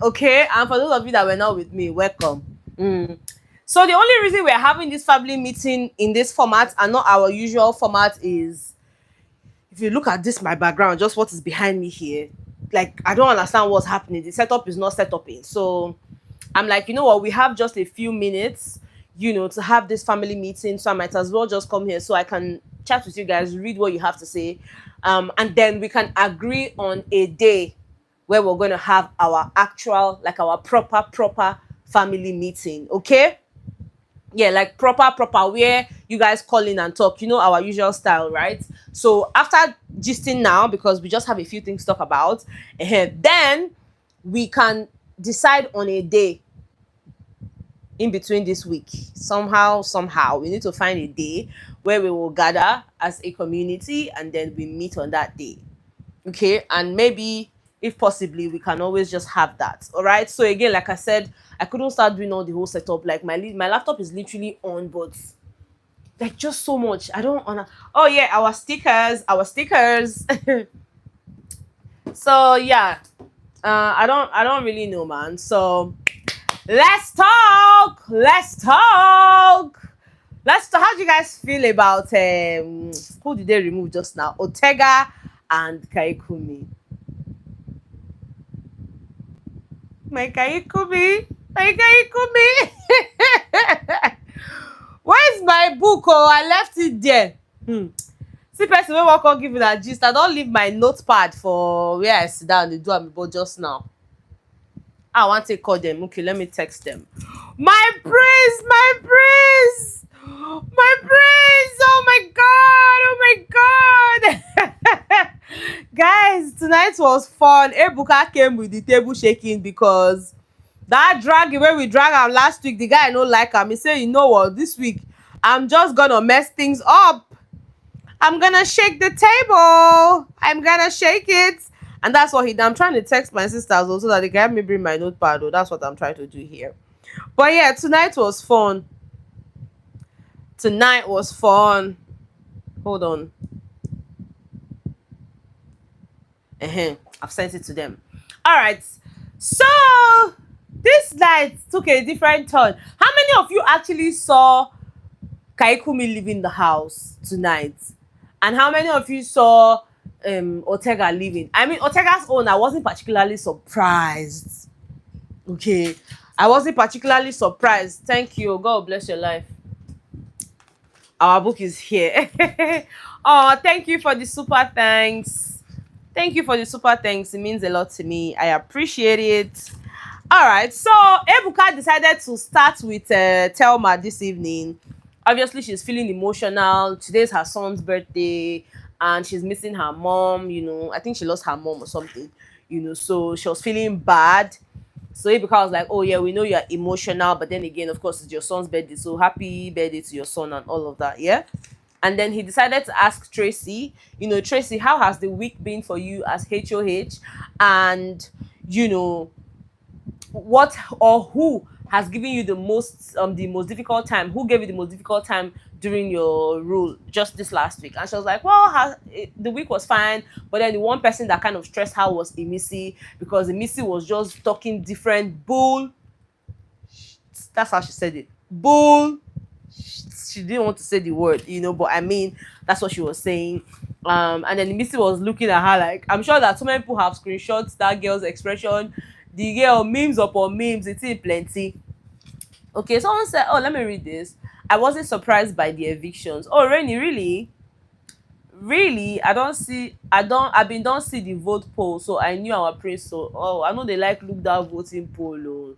okay? And for those of you that were not with me, welcome. So the only reason we're having this family meeting in this format and not our usual format is, if you look at this, my background, just what is behind me here, like, I don't understand what's happening. The setup is not set up in. So I'm like, you know what, we have just a few minutes, to have this family meeting. So I might as well just come here so I can chat with you guys, read what you have to say. And then we can agree on a day where we're going to have our actual, like our proper family meeting. Okay? Yeah, like proper, where you guys call in and talk, our usual style, right? So after gisting now, because we just have a few things to talk about, then we can decide on a day in between this week. Somehow, we need to find a day where we will gather as a community and then we meet on that day. Okay, and maybe if possibly we can always just have that. All right, so again, like I said, I couldn't start doing all the whole setup. Like my laptop is literally on, but like just so much I don't wanna. Oh yeah, our stickers. So yeah, I don't really know, man. So let's talk. How do you guys feel about who did they remove just now? Otega and Kayikunmi. My Kayikunmi. Where's my book? Oh, I left it there. See, person wey wan come give you that gist, I don leave my notepad for where I sit down dey do am about just now. I wan take call them. Okay, let me text them. My praise. Oh my god. Guys, tonight was fun. Ebuka came with the table shaking because that drag wey we drag am last week, the guy no like am. He say, you know what, this week I'm just gonna mess things up. I'm gonna shake the table. I'm gonna shake it. And that's what he did. I'm trying to text my sisters also so that they can help me bring my notepad. Oh, that's what I'm trying to do here. But yeah, tonight was fun. Hold on. I've sent it to them. All right. So this night took a different turn. How many of you actually saw Kayikunmi leaving the house tonight? And how many of you saw Otega leaving? I mean, Otega's own, I wasn't particularly surprised. Okay. I wasn't particularly surprised. Thank you. God bless your life. Our book is here. Oh, thank you for the super thanks. It means a lot to me. I appreciate it. All right. So Ebuka decided to start with Thelma this evening. Obviously, she's feeling emotional. Today's her son's birthday and she's missing her mom. I think she lost her mom or something. So she was feeling bad. So Ebuka was like, oh yeah, we know you're emotional, but then again, of course, it's your son's birthday. So happy birthday to your son and all of that. Yeah. And then he decided to ask Tracy, Tracy, how has the week been for you as HOH? And, what or who has given you the most difficult time? Who gave you the most difficult time during your role just this last week? And she was like, well, the week was fine, but then the one person that kind of stressed her was Emisi, because Emisi was just talking different bull. That's how she said it. Bull. She didn't want to say the word, but I mean, that's what she was saying. And then Emisi was looking at her like, I'm sure that so many people have screenshots that girl's expression. The girl, memes upon memes, it's in plenty. Okay, someone said, oh, let me read this. I wasn't surprised by the evictions. Oh, Rainy, really? I don't see the vote poll, so I knew our prince. So, I know they like look that voting poll. Oh.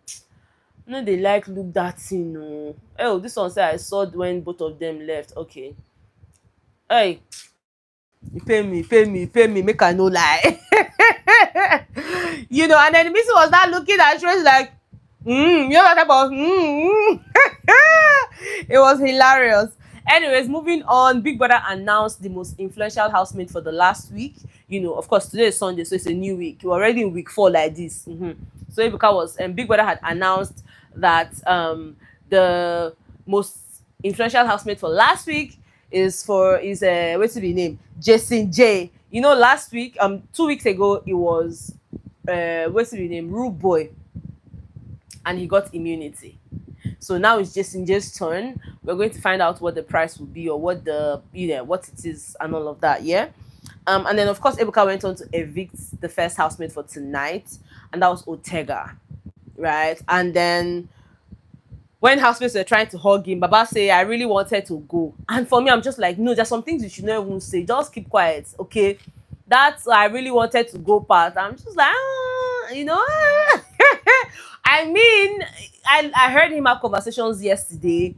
No, they like look that thing. Oh, this one said I saw when both of them left. Okay. Hey, you pay me, make I no lie. And then the Missy was not looking at Trace like, what about It was hilarious. Anyways, moving on, Big Brother announced the most influential housemate for the last week. Of course, today is Sunday, so it's a new week. We're already in week 4 like this. So Big Brother had announced that the most influential housemate for last week is what's the name? Jason J. Last week, 2 weeks ago, it was what's the name? Rude Boy. and he got immunity. So now it's Jason J's turn. We're going to find out what the price will be, or what the what it is and all of that. Yeah. And then of course Ebuka went on to evict the first housemate for tonight, and that was Otega, right? And then when housemates were trying to hug him, Baba say, I really wanted to go. And for me, I'm just like, no, there's some things you should not even say. Just keep quiet, okay? That's I really wanted to go part. I'm just like, I mean, I heard him have conversations yesterday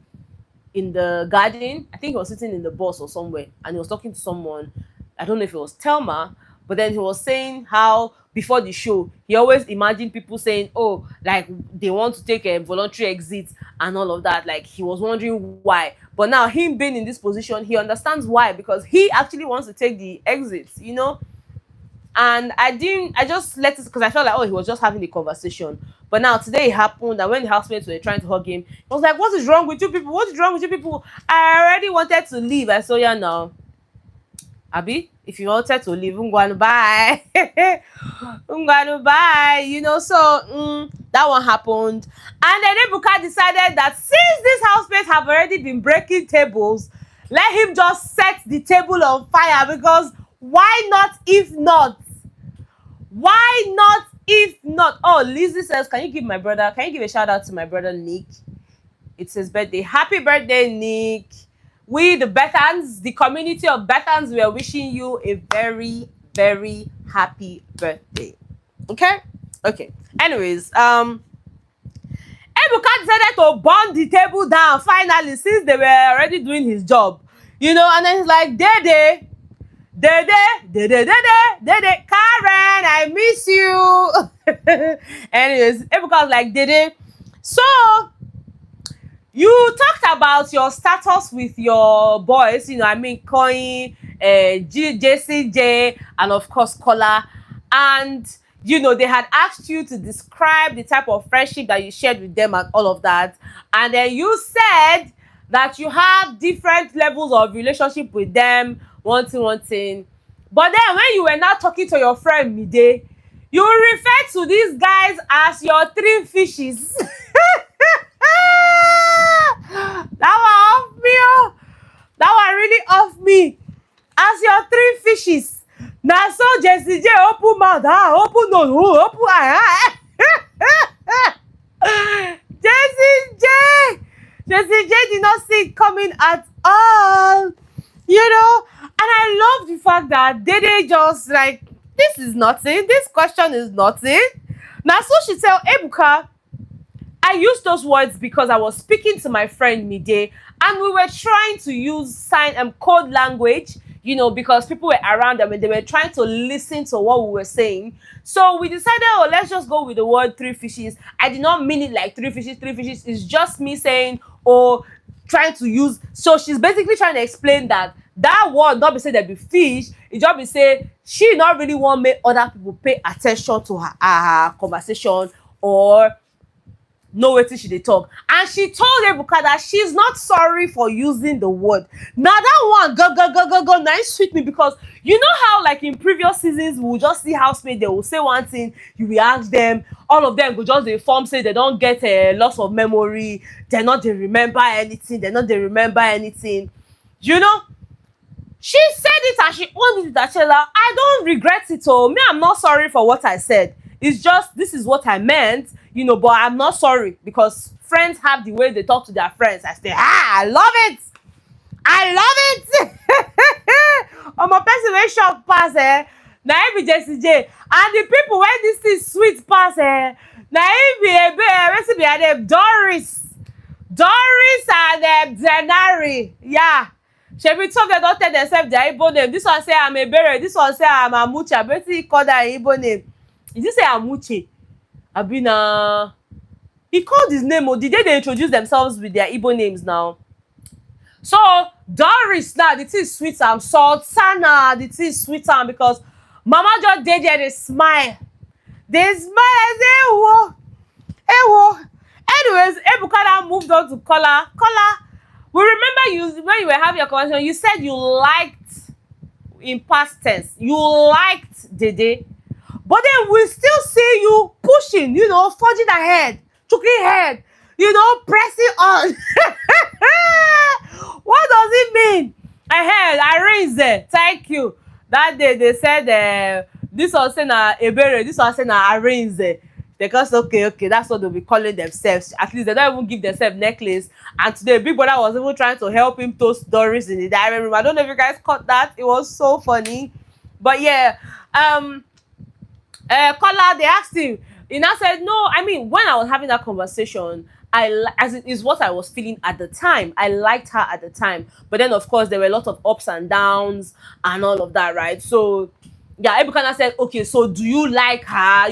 in the garden. I think he was sitting in the bus or somewhere, and he was talking to someone. I don't know if it was Telma, but then he was saying how before the show he always imagined people saying, oh, like they want to take a voluntary exit and all of that. Like he was wondering why, but now him being in this position, he understands why, because he actually wants to take the exit, and I just let it, because I felt like, oh, he was just having a conversation. But now today it happened, and when the housemates were trying to hug him, he was like, what is wrong with you people? What is wrong with you people? I already wanted to leave. I saw, yeah, now Abi, if you wanted to leave, I'm going to buy. I'm going to buy, so that one happened. And then Ebuka decided that since these housemates have already been breaking tables, let him just set the table on fire, because why not if not? Why not if not? Oh, Lizzie says, can you give a shout out to my brother Nick? It's his birthday. Happy birthday, Nick. We, the Bethans, the community of Bethans, we are wishing you a very, very happy birthday. Okay? Okay. Anyways, Ebuka decided to burn the table down finally, since they were already doing his job. And then he's like, Dede, Karen, I miss you. Anyways, Ebuka was like, Dede, so you talked about your status with your boys, Coin, JCJ, and of course, Kola. And, they had asked you to describe the type of friendship that you shared with them and all of that. And then you said that you have different levels of relationship with them, one thing. But then when you were now talking to your friend Mide, you refer to these guys as your three fishes. That one off me, oh. That one really off me. As your three fishes. Now so Jessie J open mouth, open nose, open eye. Jessie J did not see it coming at all. And I love the fact that Dede just like, this is nothing. This question is nothing. Now so she tell Ebuka, I used those words because I was speaking to my friend Mide, and we were trying to use sign and code language, because people were around them and they were trying to listen to what we were saying. So we decided, oh, let's just go with the word three fishes. I did not mean it like three fishes. Three fishes is just me saying, or trying to use. So she's basically trying to explain that word not be say there be fish. It just be say she not really want make other people pay attention to her conversation, or know wetin she dey talk. And she told Ebuka that she's not sorry for using the word. Now that one go now it sweet me, because you know how like in previous seasons we will just see housemates, they will say one thing, you will ask them, all of them go just dey form say they don't get a loss of memory, they not dey remember anything. She said it and she owned it with her chest. I don't regret it. Me, I'm not sorry for what I said. It's just, this is what I meant, but I'm not sorry, because friends have the way they talk to their friends. I say, I love it. I'm a person wey shock pass, na him be Jessie J. And the people when this thing sweet pass, na him be wetin be her name, Doris and Zenari. Yeah. Shebi some dem don tell themselves their Igbo name. This one say I'm Ebere, this one say I'm Amuche. Wetin he call that Igbo name? Did you say Amuche? Abina. He called his name. Or did they introduce themselves with their Igbo names now? So Doris now, the tea sweet am. Sultana, the tea sweet am, because Mama just did there, they smile. They smile and say, Ewo. Anyways, Ebuka now moved on to Kola. We remember you when you were having your conversation, you said you liked, in past tense, you liked Dede. But then we still see you pushing, forging ahead, choking head, pressing on. What does it mean? I heard arrange. Thank you. That day they said this was saying ebere, this was saying arrange. Because okay, that's what they'll be calling themselves. At least they don't even give themselves necklace. And today Big Brother was even trying to help him toast Doris in the diary room. I don't know if you guys caught that. It was so funny. But yeah, Kola, they asked him. He now said, no, I mean, when I was having that conversation, as it is what I was feeling at the time. I liked her at the time. But then, of course, there were a lot of ups and downs and all of that, right? So, yeah, Ebuka said, okay, so do you like her?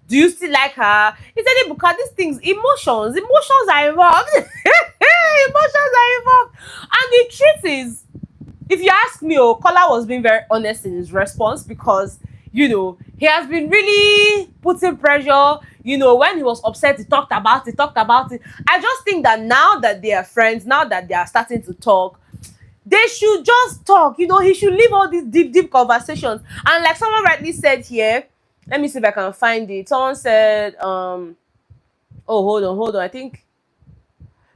Do you still like her? He said, Ebuka, these things, emotions are involved. Emotions are involved. And the truth is, if you ask me, Kola was being very honest in his response because, he has been really putting pressure. When he was upset, he talked about it. I just think that now that they are friends, now that they are starting to talk, they should just talk. He should leave all these deep conversations. And like someone rightly said here, let me see if I can find it. Someone said, oh, hold on. I think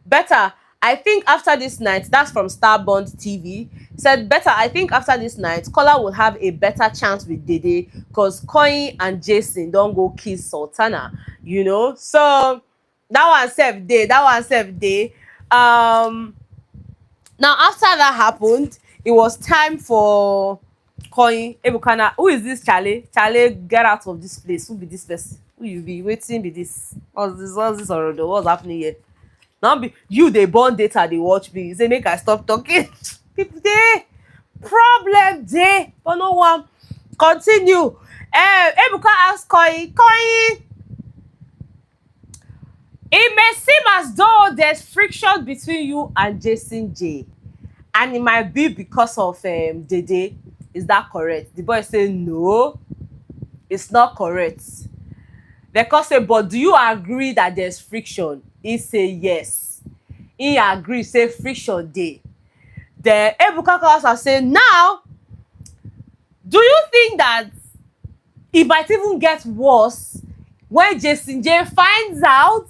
Betha, I think after this night, that's from Starbond TV, said, Betha, I think after this night, Kola will have a better chance with Dede because Koyi and Jason don't go kiss Sultana, So, that one saved day. Now, after that happened, it was time for Koyi, Ebukana. Who is this Charlie? Charlie, get out of this place. Who be this person? Who you be? Waiting be this? What's this already? What's happening here? Now be you they born data, they watch me. Say make I stop talking. People dey problem dey, but no one continue. Ebuka ask Koyi, it may seem as though there's friction between you and Jason J, and it might be because of Dede. Is that correct? The boy say no, it's not correct. They can say, but do you agree that there's friction? He say yes. He agree, say friction dey. The Ebuka also say, now, do you think that it might even get worse when Jason J finds out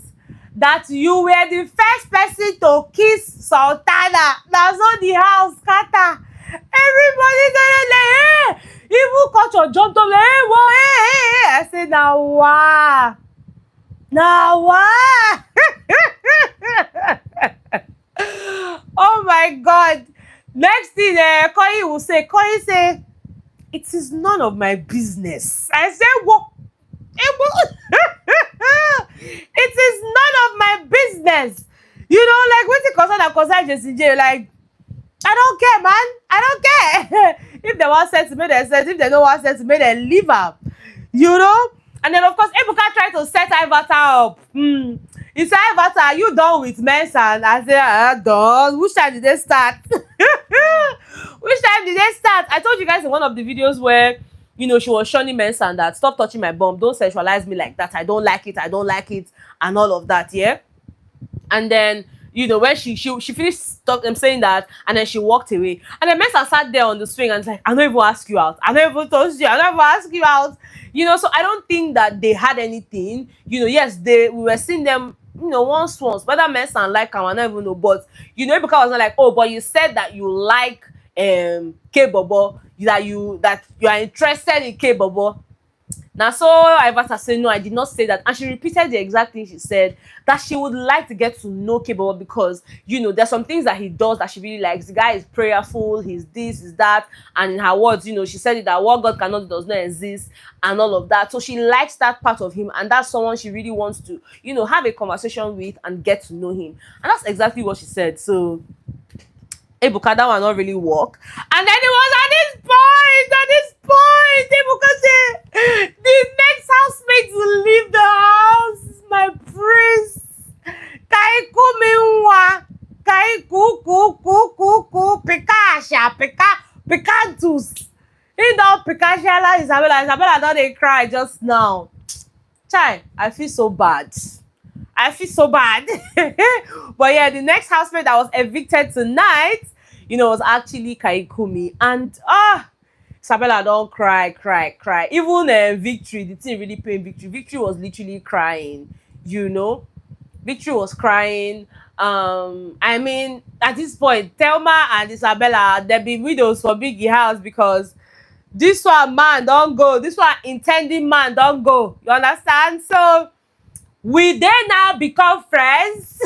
that you were the first person to kiss Sultana? That's all the house scatter. Everybody gonna like, hey, even culture jumped up like, hey, whoa, hey. I say, now wow. Oh my God. Next thing Koyi say, it is none of my business. I say, what? It is none of my business. Like what's the concern Jason J? Like, I don't care, man. I don't care. If they want sense, make them sense. If they don't want sense, make them leave her. And then, of course, Ebuka tried to set Ivata up. He said, Ivata, are you done with Mensan? I said, done. Which time did they start? Which time did they start? I told you guys in one of the videos where, she was shunning Mensan that stop touching my bum. Don't sexualize me like that. I don't like it. And all of that, yeah? And then, when she finished saying that, and then she walked away. And then Mensa sat there on the swing and was like, I don't even ask you out. I don't even toast you. I don't even ask you out. So I don't think that they had anything. Yes, we were seeing them, once. Whether Mensa like them, I don't even know. But, because I was not like, oh, but you said that you like K-Bobo, that you are interested in K-Bobo. Now, so Ivata said, no, I did not say that. And she repeated the exact thing she said, that she would like to get to know K-Bobo because, there's some things that he does that she really likes. The guy is prayerful, he's this, he's that. And in her words, she said it that what God cannot do does not exist and all of that. So she likes that part of him. And that's someone she really wants to, have a conversation with and get to know him. And that's exactly what she said. So Ebuka, that one not really work. And then it was at this point, Ebuka said, the next housemate to leave the house, my prince. Kayikunmi, Picantus. He don't Picashala Isabella don't they cry just now. Chai, I feel so bad. But yeah, the next housemate that was evicted tonight, was actually Kayikunmi. And Isabella don't cry. Even Victory, the thing really pain Victory. Victory was literally crying, Victory was crying. I mean, at this point, Thelma and Isabella, they be widows for Biggie house because this one man don't go, this one intending man don't go. You understand? So will they now become friends?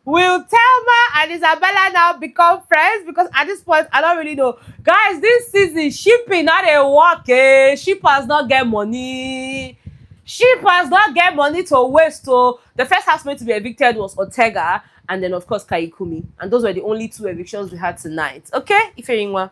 Will Thelma and Isabella now become friends? Because at this point, I don't really know. Guys, this season, shipping not a work. Shippers not get money. Shippers not get money to waste. So the first housemate to be evicted was Otega, and then of course Kayikunmi. And those were the only 2 evictions we had tonight. Okay, Ifeyinwa.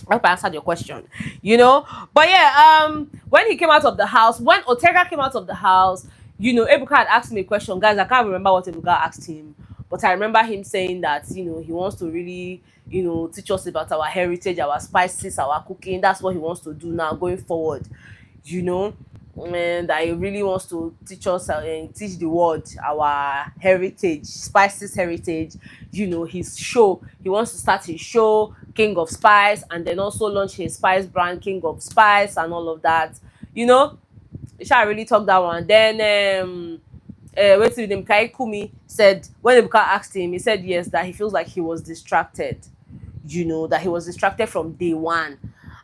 I hope I answered your question, you know. But yeah, when he came out of the house, when Otega came out of the house, you know, Ebuka had asked me a question. Guys, I can't remember what Ebuka asked him, but I remember him saying that, you know, he wants to really, you know, teach us about our heritage, our spices, our cooking. That's what he wants to do now going forward, you know. And I really wants to teach us and teach the world our heritage, spices heritage. You know, his show. He wants to start his show, King of Spice, and then also launch his spice brand, King of Spice, and all of that. You know, I really talk that one. Then wait till him Kayikunmi said when Ebuka asked him, he said yes, that he feels like he was distracted. You know, that he was distracted from day one.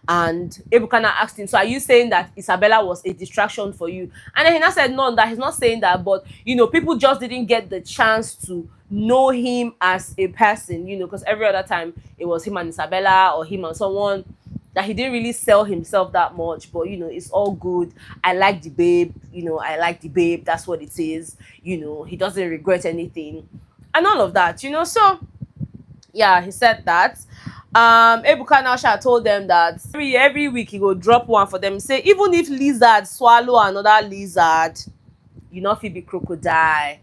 And Ebuka asked him, so are you saying that Isabella was a distraction for you? And then he now said no, that he's not saying that, but you know, people just didn't get the chance to know him as a person, you know, because every other time it was him and Isabella or him and someone, that he didn't really sell himself that much. But you know, it's all good. I like the babe, you know, I like the babe, that's what it is, you know, he doesn't regret anything and all of that, you know. So yeah, he said that. Ebuka Nausha told them that every week he go drop one for them. Say even if lizard swallow another lizard, you know, if it be crocodile.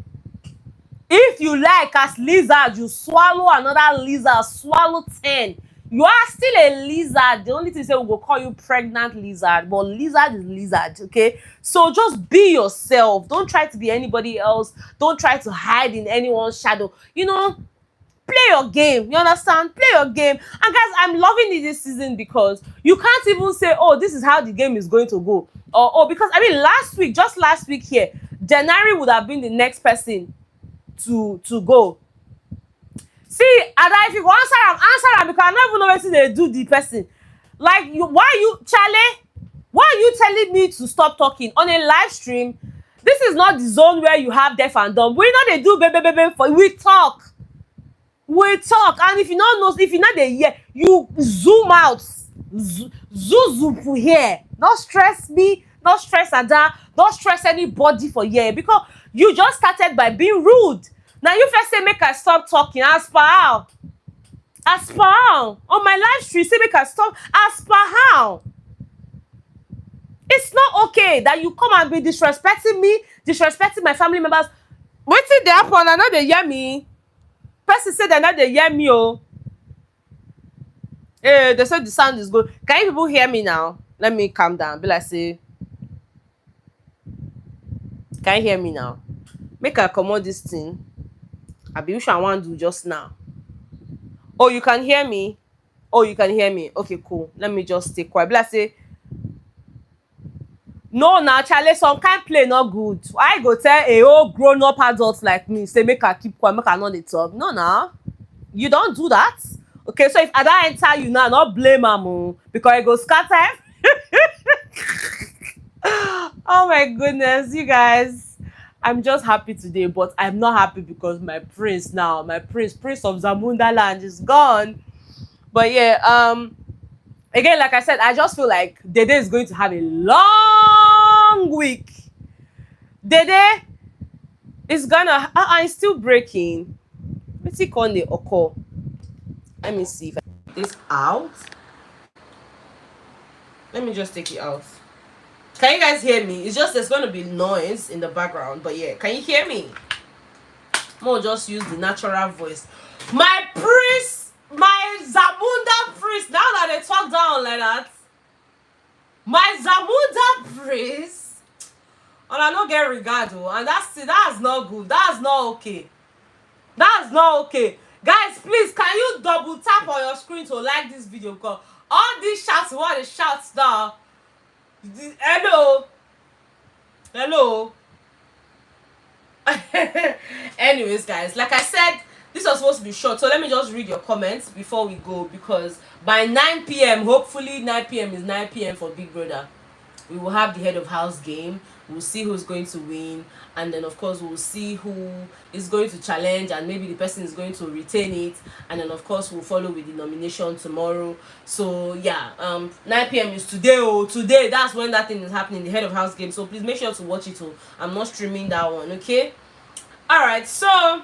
If you like as lizard, you swallow another lizard, swallow 10. You are still a lizard. The only thing say we go call you pregnant lizard, but lizard is lizard, okay? So just be yourself. Don't try to be anybody else. Don't try to hide in anyone's shadow. You know, play your game. You understand? Play your game. And guys, I'm loving it this season because you can't even say, oh, this is how the game is going to go. Or oh, because I mean, just last week here, Denari would have been the next person to go. See, Ada, if you go answer am because I don't even know what they do the person. Like, why are you telling me to stop talking on a live stream? This is not the zone where you have deaf and dumb. We know they do baby for we talk. We talk, and if you not know, if you not the hear, you zoom out, zoom for here. Not stress me, not stress Ada, don't stress anybody for here because you just started by being rude. Now you first say make I stop talking. As per how on my live stream say make I stop. As per how? It's not okay that you come and be disrespecting me, disrespecting my family members. Wait till they happen. I know they hear me. Person said that they hear me. Oh, they said the sound is good. Can you people hear me now? Let me calm down. Be like, say, can you hear me now? Make I commode this thing. I be which I want to do just now. Oh, you can hear me. Oh, you can hear me. Okay, cool. Let me just stay quiet. Be like, say, no, now, Charlie, some kind play not good. I go tell a old grown-up adult like me, say, make her keep quiet, make her not talk. No, nah. You don't do that. Okay, so if Ada enter you now, not blame her, because it go scatter. Oh my goodness, you guys. I'm just happy today, but I'm not happy because my prince now, prince of Zamunda land is gone. But yeah, again, like I said, I just feel like Dede is going to have a long week. Dede is gonna it's still breaking. Let's see on the occur. Let me see if I take this out. Let me just take it out. Can you guys hear me? It's just there's gonna be noise in the background, but yeah, can you hear me? More just use the natural voice. My priest, my Zamunda priest. Now that they talk down like that, my Zamunda priest, and I don't get regard, and that's not good. That's not okay. That's not okay. Guys, please, can you double tap on your screen to like this video? Because all these shouts, what the shouts now? Hello. Anyways, guys, like I said, this was supposed to be short, so let me just read your comments before we go, because by 9 p.m, hopefully 9 p.m is 9 p.m for Big Brother, we will have the head of house game. We'll see who's going to win, and then of course we'll see who is going to challenge, and maybe the person is going to retain it, and then of course we'll follow with the nomination tomorrow. So yeah, 9 p.m is today. Oh, today, that's when that thing is happening, the head of house game. So please make sure to watch it. Oh, I'm not streaming that one, okay? All right, so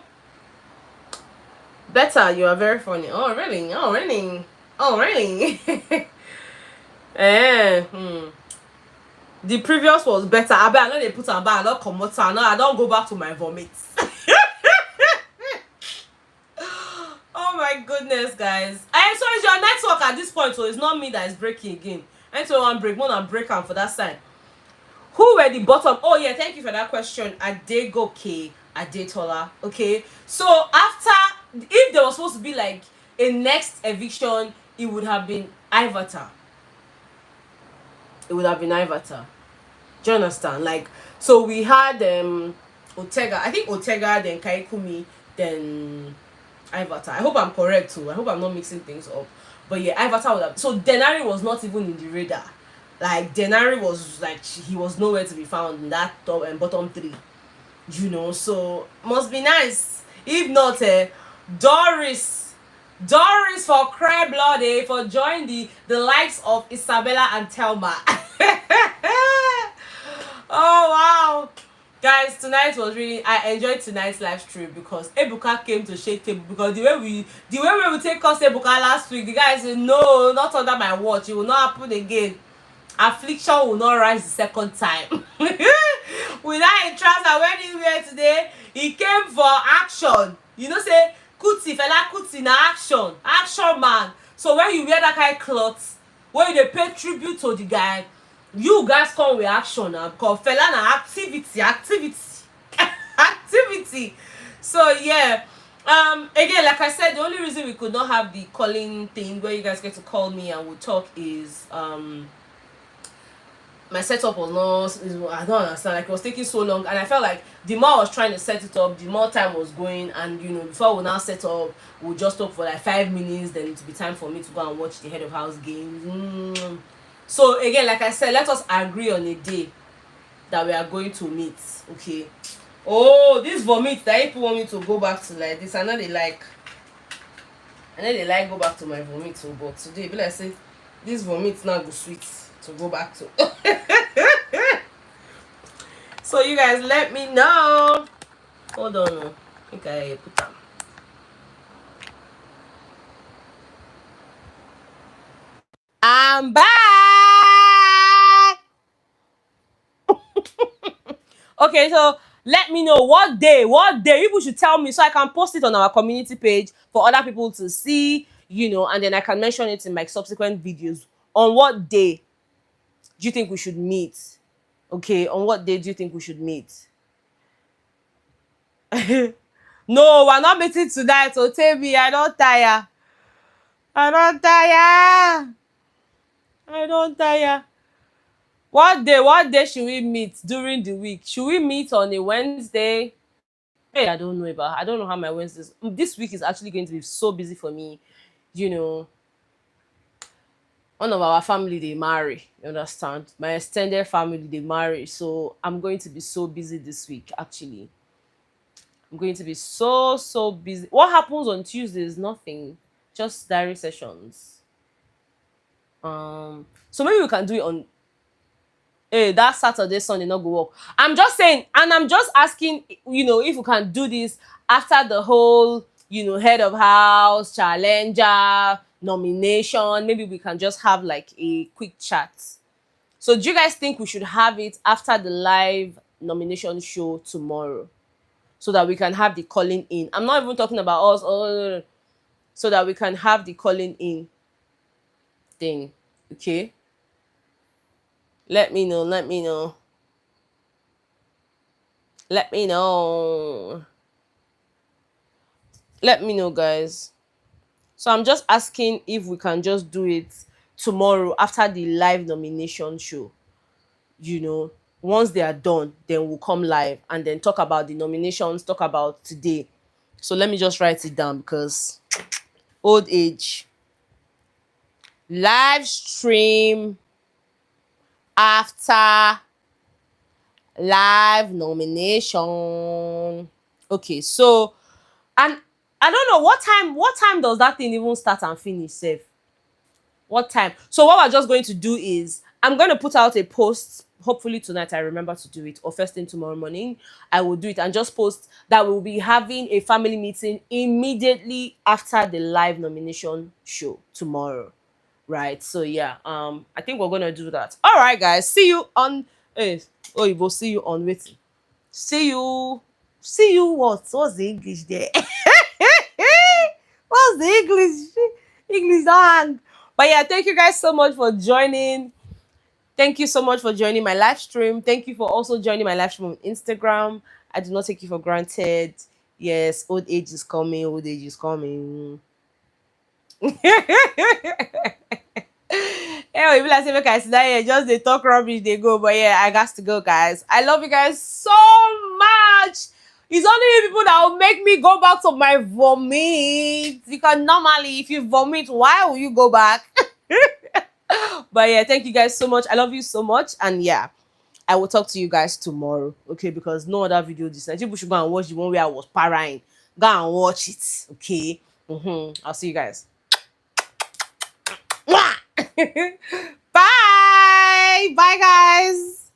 Betha, you are very funny. Oh really? Oh really? Oh really? eh The previous was better. I bet I know they put am back. I don't come out. I don't go back to my vomit. Oh my goodness, guys. So it's your network at this point, so it's not me that is breaking again. And so one break, more than break am for that side. Who were the bottom? Oh yeah, thank you for that question. Adegoke, Adetola. Okay, so after, if there was supposed to be like a next eviction, it would have been Ivata. It would have been Ivata. Do you understand? Like, so we had Otega. I think Otega, then Kayikunmi, then Ivata. I hope I'm correct too. I hope I'm not mixing things up. But yeah, Ivata would have. So Denari was not even in the radar. Like Denari was like, he was nowhere to be found in that top and bottom three. You know, so must be nice. If not, Doris for cry blood, for joining the likes of Isabella and Telma. Oh wow, guys, tonight was really, I enjoyed tonight's live stream because Ebuka came to shake table, because the way we take us Ebuka last week, the guy said no, not under my watch, it will not happen again. Affliction will not rise the second time. Without a trouser, when he wear today, he came for action. You know, say Kuti, fella Kuti na action man. So when you wear that kind of cloth, when they pay tribute to the guy, you guys come with action now, because fella na activity. Activity. So yeah, again, like I said, the only reason we could not have the calling thing where you guys get to call me and we'll talk is my setup was not, I don't understand, like it was taking so long, and I felt like the more I was trying to set it up, the more time was going, and you know, before we now set up, we'll just talk for like 5 minutes, then it will be time for me to go and watch the head of house game. So again, like I said, let us agree on a day that we are going to meet, okay? Oh, this vomit that people want me to go back to like this, I know they like go back to my vomit too, but today, but I say this vomit now go sweet to go back to. So you guys let me know. Hold on, I think I put them. I'm back. Okay, so let me know what day people should tell me so I can post it on our community page for other people to see, you know, and then I can mention it in my subsequent videos. On what day do you think we should meet? Okay, on what day do you think we should meet? No, we're not meeting tonight, so tell me, I don't tire. What day should we meet during the week? Should we meet on a Wednesday? Hey, I don't know how my Wednesdays. This week is actually going to be so busy for me. You know, one of our family, they marry. You understand? My extended family, they marry. So I'm going to be so busy this week, actually. I'm going to be so busy. What happens on Tuesday is nothing. Just diary sessions. So maybe we can do it on that Saturday, Sunday, not go work. I'm just saying, and I'm just asking, you know, if we can do this after the whole, you know, head of house, challenger, nomination. Maybe we can just have like a quick chat. So do you guys think we should have it after the live nomination show tomorrow, so that we can have the calling in? I'm not even talking about us, so that we can have the calling in thing. Okay, let me know let me know guys. So I'm just asking if we can just do it tomorrow after the live nomination show, you know. Once they are done, then we'll come live and then talk about the nominations, talk about today. So let me just write it down because old age. Live stream after live nomination. Okay, so, and I don't know what time does that thing even start and finish, safe? What time? So what we're just going to do is I'm going to put out a post. Hopefully tonight I remember to do it, or first thing tomorrow morning I will do it and just post that we'll be having a family meeting immediately after the live nomination show tomorrow. Right. So yeah, I think we're gonna do that. All right, guys. See you on oh, you will see you on waiting. See you what's the English there? What's the English? English on. But yeah, thank you guys so much for joining. Thank you so much for joining my live stream. Thank you for also joining my live stream on Instagram. I do not take you for granted. Yes, old age is coming. Old age is coming. Anyway, people like say make I sit down here, just they talk rubbish, they go. But yeah, I got to go, guys. I love you guys so much. It's only you people that will make me go back to my vomit. Because normally, if you vomit, why will you go back? But yeah, thank you guys so much. I love you so much. And yeah, I will talk to you guys tomorrow. Okay, because no other video this night. People should go and watch the one where I was parrying. Go and watch it. Okay. I'll see you guys. Bye. Bye, guys.